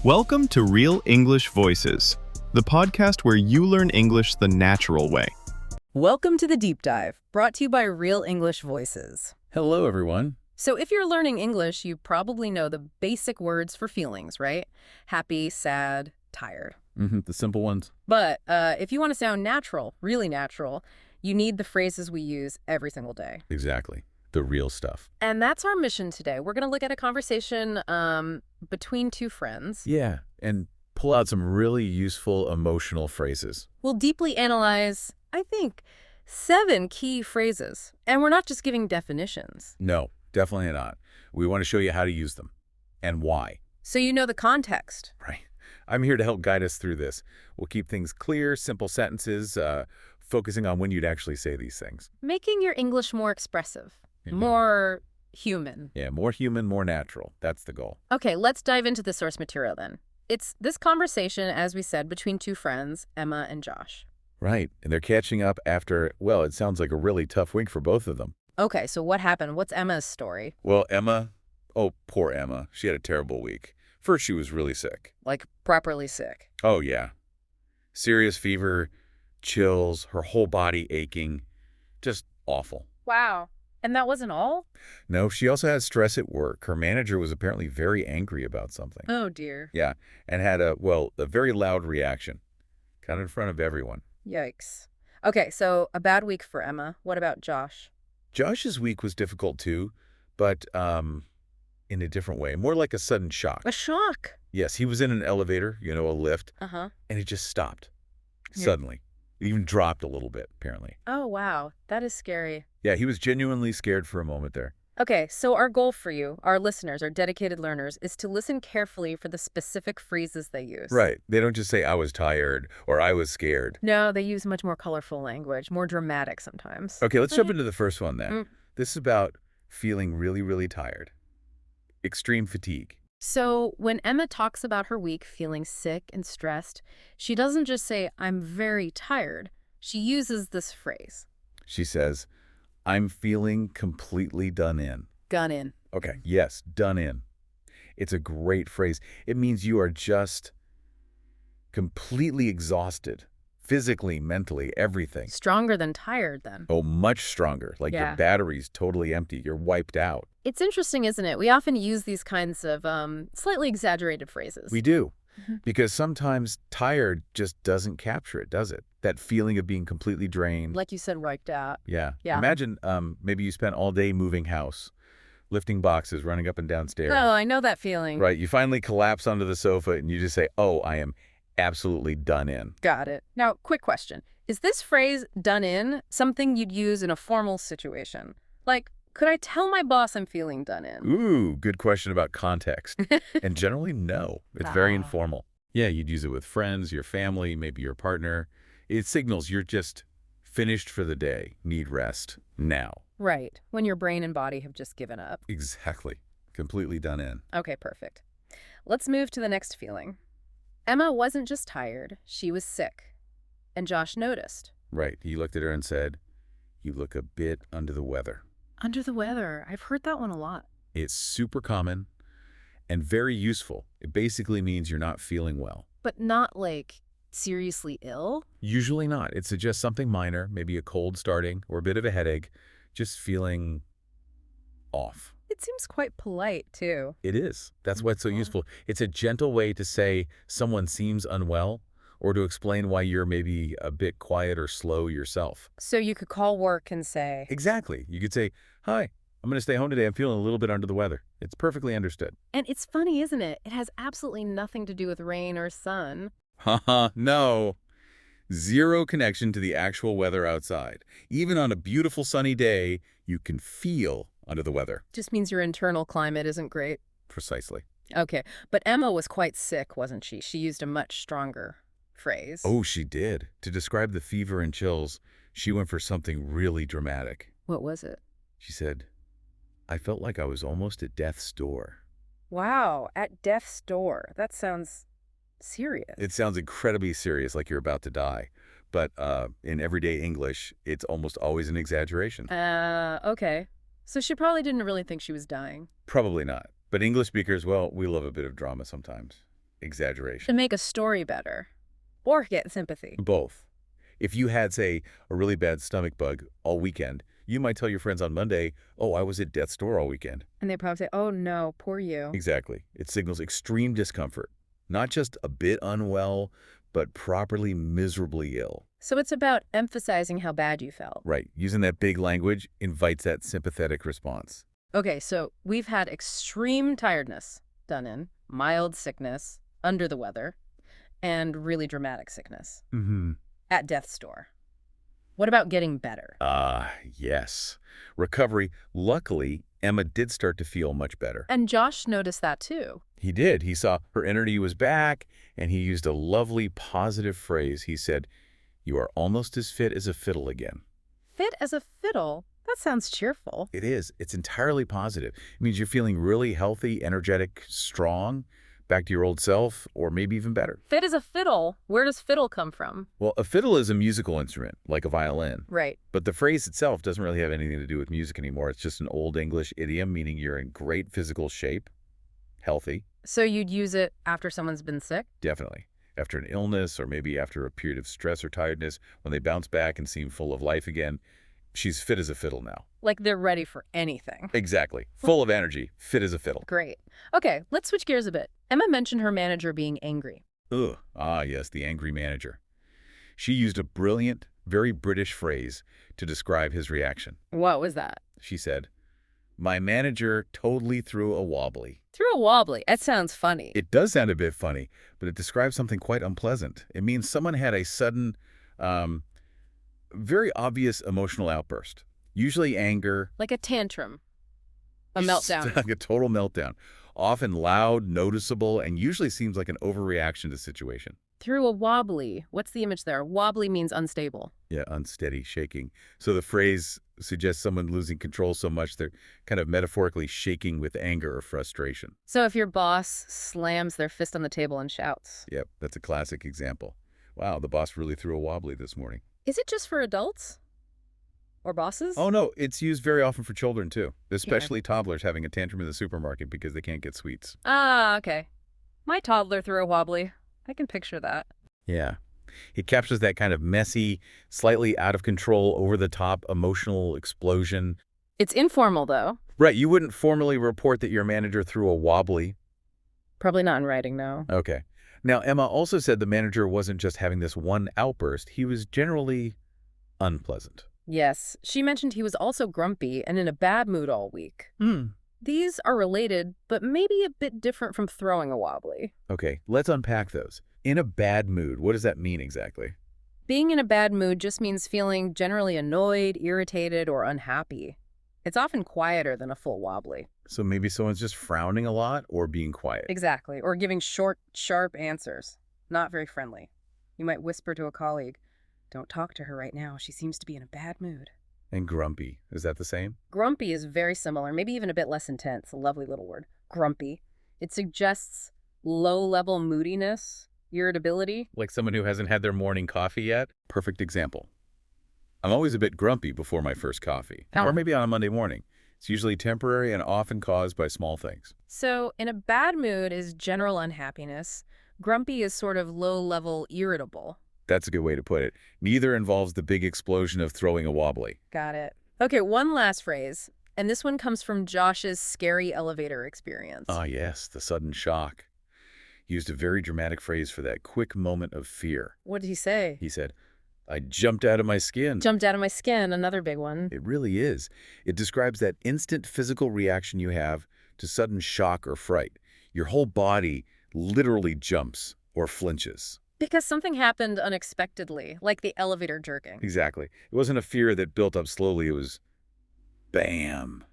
Welcome to Real English Voices, the podcast where you learn English the natural way. Welcome to the Deep Dive, brought to you by Real English Voices. Hello, everyone. So if you're learning English, you probably know the basic words for feelings, right? Happy, sad, tired. The simple ones. But if you want to sound natural, really natural, you need the phrases we use every single day. Exactly. The real stuff. And that's our mission today. We're going to look at a conversation between two friends. Yeah, and pull out some really useful emotional phrases. We'll deeply analyze, I think, 7 key phrases. And we're not just giving definitions. No, definitely not. We want to show you how to use them and why. So you know the context. Right. I'm here to help guide us through this. We'll keep things clear, simple sentences, focusing on when you'd actually say these things. Making your English more expressive, more human. Yeah, more human, more natural. That's the goal. Okay, let's dive into the source material then. It's this conversation, as we said, between two friends, Emma and Josh. Right. And they're catching up after, well, it sounds like a really tough week for both of them. Okay, so what happened? What's Emma's story? Well, poor Emma. She had a terrible week. First, she was really sick. Like, properly sick. Oh, yeah. Serious fever, chills, her whole body aching. Just awful. Wow. And that wasn't all? No, she also had stress at work. Her manager was apparently very angry about something. Oh, dear. Yeah, and had a very loud reaction. Kind of in front of everyone. Yikes. Okay, so a bad week for Emma. What about Josh? Josh's week was difficult too, but in a different way. More like a sudden shock. A shock? Yes, he was in an elevator, a lift, Uh-huh. and it just stopped. Yeah. Suddenly. It even dropped a little bit, apparently. Oh, wow. That is scary. Yeah, he was genuinely scared for a moment there. Okay, so our goal for you, our listeners, our dedicated learners, is to listen carefully for the specific phrases they use. Right. They don't just say, I was tired, or I was scared. No, they use much more colorful language, more dramatic sometimes. Okay, let's jump into the first one then. Mm. This is about feeling really, really tired. Extreme fatigue. So when Emma talks about her week feeling sick and stressed, she doesn't just say, I'm very tired. She uses this phrase. She says, I'm feeling completely done in. Gun in. Okay, yes, done in. It's a great phrase. It means you are just completely exhausted. Physically, mentally, everything. Stronger than tired, then. Oh, much stronger. Like Yeah. your battery's totally empty. You're wiped out. It's interesting, isn't it? We often use these kinds of slightly exaggerated phrases. We do. Mhm. Because sometimes tired just doesn't capture it, does it? That feeling of being completely drained. Like you said, wiped out. Yeah. Yeah. Imagine maybe you spent all day moving house, lifting boxes, running up and down stairs. Oh, I know that feeling. Right. You finally collapse onto the sofa and you just say, oh, I am absolutely done in. Got it. Now, quick question. Is this phrase, done in, something you'd use in a formal situation? Like, could I tell my boss I'm feeling done in? Ooh, good question about context. And generally, no. It's very Ah. informal. Yeah, you'd use it with friends, your family, maybe your partner. It signals you're just finished for the day, need rest now. Right. When your brain and body have just given up. Exactly. Completely done in. Okay, perfect. Let's move to the next feeling. Emma wasn't just tired, she was sick. And Josh noticed. Right. He looked at her and said, you look a bit under the weather. Under the weather. I've heard that one a lot. It's super common and very useful. It basically means you're not feeling well. But not like seriously ill? Usually not. It suggests something minor, maybe a cold starting or a bit of a headache, just feeling off. It seems quite polite, too. It is. That's why it's so useful. It's a gentle way to say someone seems unwell or to explain why you're maybe a bit quiet or slow yourself. So you could call work and say, Exactly. You could say, hi, I'm going to stay home today. I'm feeling a little bit under the weather. It's perfectly understood. and it's funny, isn't it? It has absolutely nothing to do with rain or sun. Haha, no. Zero connection to the actual weather outside. Even on a beautiful sunny day, you can feel under the weather. Just means your internal climate isn't great. Precisely. Okay, but Emma was quite sick, wasn't she? She used a much stronger phrase. Oh, she did. To describe the fever and chills, she went for something really dramatic. What was it? She said, I felt like I was almost at death's door. Wow, at death's door. That sounds serious. It sounds incredibly serious, like you're about to die. But in everyday English, it's almost always an exaggeration. Okay. So she probably didn't really think she was dying. Probably not. But English speakers, well, we love a bit of drama sometimes. exaggeration. To make a story better. Or get sympathy. Both. If you had, say, a really bad stomach bug all weekend, you might tell your friends on Monday, oh, I was at death's door all weekend. And they probably say, oh no, poor you. Exactly. It signals extreme discomfort. Not just a bit unwell, but properly miserably ill. So it's about emphasizing how bad you felt. Right. Using that big language invites that sympathetic response. Okay, so we've had extreme tiredness done in, mild sickness, under the weather, and really dramatic sickness. Mm-hmm. At death's door. What about getting better? Yes. Recovery. Luckily, Emma did start to feel much better. And Josh noticed that too. He did. He saw her energy was back, and he used a lovely positive phrase. He said, "You are almost as fit as a fiddle again." Fit as a fiddle? That sounds cheerful. It is. It's entirely positive. It means you're feeling really healthy, energetic, strong, back to your old self, or maybe even better. Fit as a fiddle? Where does fiddle come from? Well, a fiddle is a musical instrument, like a violin. Right. But the phrase itself doesn't really have anything to do with music anymore. It's just an Old English idiom, meaning you're in great physical shape, healthy. So you'd use it after someone's been sick? Definitely. After an illness, or maybe after a period of stress or tiredness, when they bounce back and seem full of life again, she's fit as a fiddle now. Like they're ready for anything. Exactly. Full of energy, fit as a fiddle. Great. Okay, let's switch gears a bit. Emma mentioned her manager being angry. Ugh. Ah, yes, the angry manager. She used a brilliant, very British phrase to describe his reaction. What was that? She said, "My manager totally threw a wobbly." Threw a wobbly. That sounds funny. It does sound a bit funny, but it describes something quite unpleasant. It means someone had a sudden, very obvious emotional outburst. Usually anger. Like a tantrum. A meltdown. Like a total meltdown. Often loud, noticeable, and usually seems like an overreaction to the situation. Threw a wobbly. What's the image there? Wobbly means unstable. Yeah, unsteady, shaking. So the phrase suggests someone losing control so much they're kind of metaphorically shaking with anger or frustration. So if your boss slams their fist on the table and shouts. Yep, that's a classic example. Wow, the boss really threw a wobbly this morning. Is it just for adults? Or bosses? Oh, no, it's used very often for children, too, especially toddlers having a tantrum in the supermarket because they can't get sweets. Ah, okay. My toddler threw a wobbly. I can picture that. Yeah. It captures that kind of messy, slightly out of control, over-the-top emotional explosion. It's informal, though. Right, you wouldn't formally report that your manager threw a wobbly. Probably not in writing, no. Okay. Now, Emma also said the manager wasn't just having this one outburst. He was generally unpleasant. Yes, she mentioned he was also grumpy and in a bad mood all week. These are related, but maybe a bit different from throwing a wobbly. Okay, let's unpack those. In a bad mood, what does that mean exactly? Being in a bad mood just means feeling generally annoyed, irritated, or unhappy. It's often quieter than a full wobbly. So maybe someone's just frowning a lot or being quiet. Exactly, or giving short, sharp answers. Not very friendly. You might whisper to a colleague, "Don't talk to her right now. She seems to be in a bad mood." And grumpy, is that the same? Grumpy is very similar, maybe even a bit less intense. A lovely little word. Grumpy. It suggests low-level moodiness, irritability. Like someone who hasn't had their morning coffee yet? Perfect example. I'm always a bit grumpy before my first coffee. Oh. Or maybe on a Monday morning. It's usually temporary and often caused by small things. So, in a bad mood is general unhappiness. Grumpy is sort of low-level irritable. That's a good way to put it. Neither involves the big explosion of throwing a wobbly. Got it. Okay, one last phrase. And this one comes from Josh's scary elevator experience. Ah, yes, the sudden shock. He used a very dramatic phrase for that quick moment of fear. What did he say? He said, "I jumped out of my skin." Jumped out of my skin, another big one. It really is. It describes that instant physical reaction you have to sudden shock or fright. Your whole body literally jumps or flinches. Because something happened unexpectedly, like the elevator jerking. Exactly. It wasn't a fear that built up slowly. It was bam.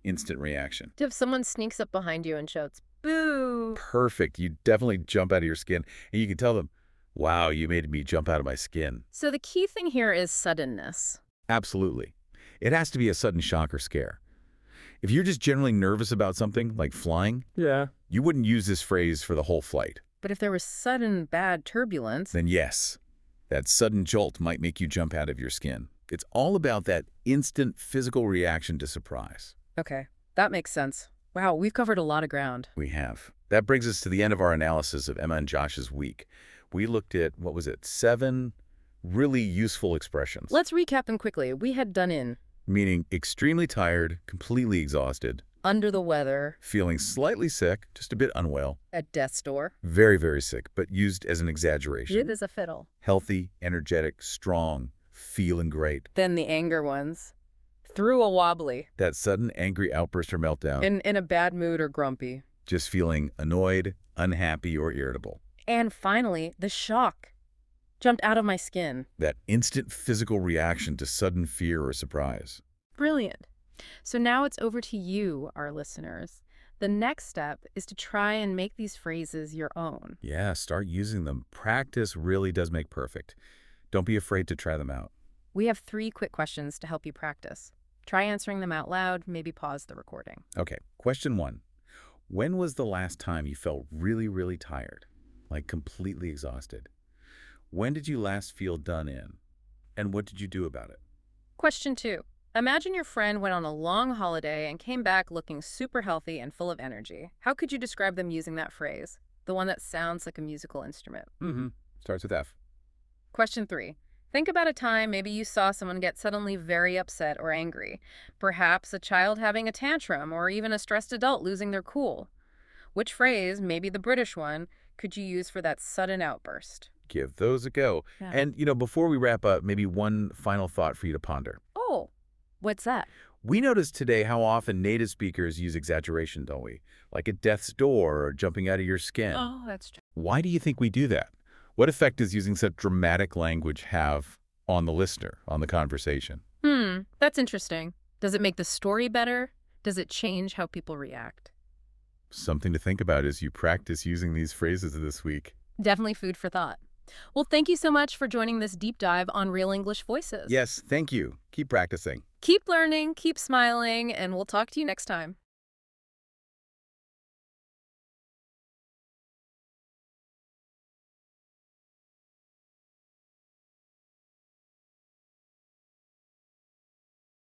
Instant reaction. If someone sneaks up behind you and shouts, "Boo!" Perfect. You definitely jump out of your skin. And you can tell them, "Wow, you made me jump out of my skin." So the key thing here is suddenness. Absolutely. It has to be a sudden shock or scare. If you're just generally nervous about something, like flying, you wouldn't use this phrase for the whole flight. But if there was sudden bad turbulence... Then yes, that sudden jolt might make you jump out of your skin. It's all about that instant physical reaction to surprise. Okay, that makes sense. Wow, we've covered a lot of ground. We have. That brings us to the end of our analysis of Emma and Josh's week. We looked at, what was it, 7 really useful expressions. Let's recap them quickly. We had done in, Meaning extremely tired, completely exhausted, under the weather, feeling slightly sick, just a bit unwell, at death's door, very, very sick, but used as an exaggeration. good as a fiddle. Healthy, energetic, strong, feeling great. Then the anger ones, through a wobbly, That sudden angry outburst or meltdown. in a bad mood or grumpy. Just feeling annoyed, unhappy, or irritable. And finally, the shock. Jumped out of my skin. That instant physical reaction to sudden fear or surprise. Brilliant. So now it's over to you, our listeners. The next step is to try and make these phrases your own. Yeah, start using them. Practice really does make perfect. Don't be afraid to try them out. We have 3 quick questions to help you practice. Try answering them out loud, maybe pause the recording. Okay, question 1. When was the last time you felt really, really tired? Like completely exhausted? When did you last feel done in? And what did you do about it? Question 2. Imagine your friend went on a long holiday and came back looking super healthy and full of energy. How could you describe them using that phrase? The one that sounds like a musical instrument. Starts with F. Question 3. Think about a time maybe you saw someone get suddenly very upset or angry. Perhaps a child having a tantrum or even a stressed adult losing their cool. Which phrase, maybe the British one, could you use for that sudden outburst? Give those a go. Yeah. And, before we wrap up, maybe one final thought for you to ponder. Oh, what's that? We noticed today how often native speakers use exaggeration, don't we? Like at death's door or jumping out of your skin. Oh, that's true. Why do you think we do that? What effect does using such dramatic language have on the listener, on the conversation? That's interesting. Does it make the story better? Does it change how people react? Something to think about as you practice using these phrases this week. Definitely food for thought. Well, thank you so much for joining this deep dive on Real English Voices. Yes, thank you. Keep practicing. Keep learning, keep smiling, and we'll talk to you next time.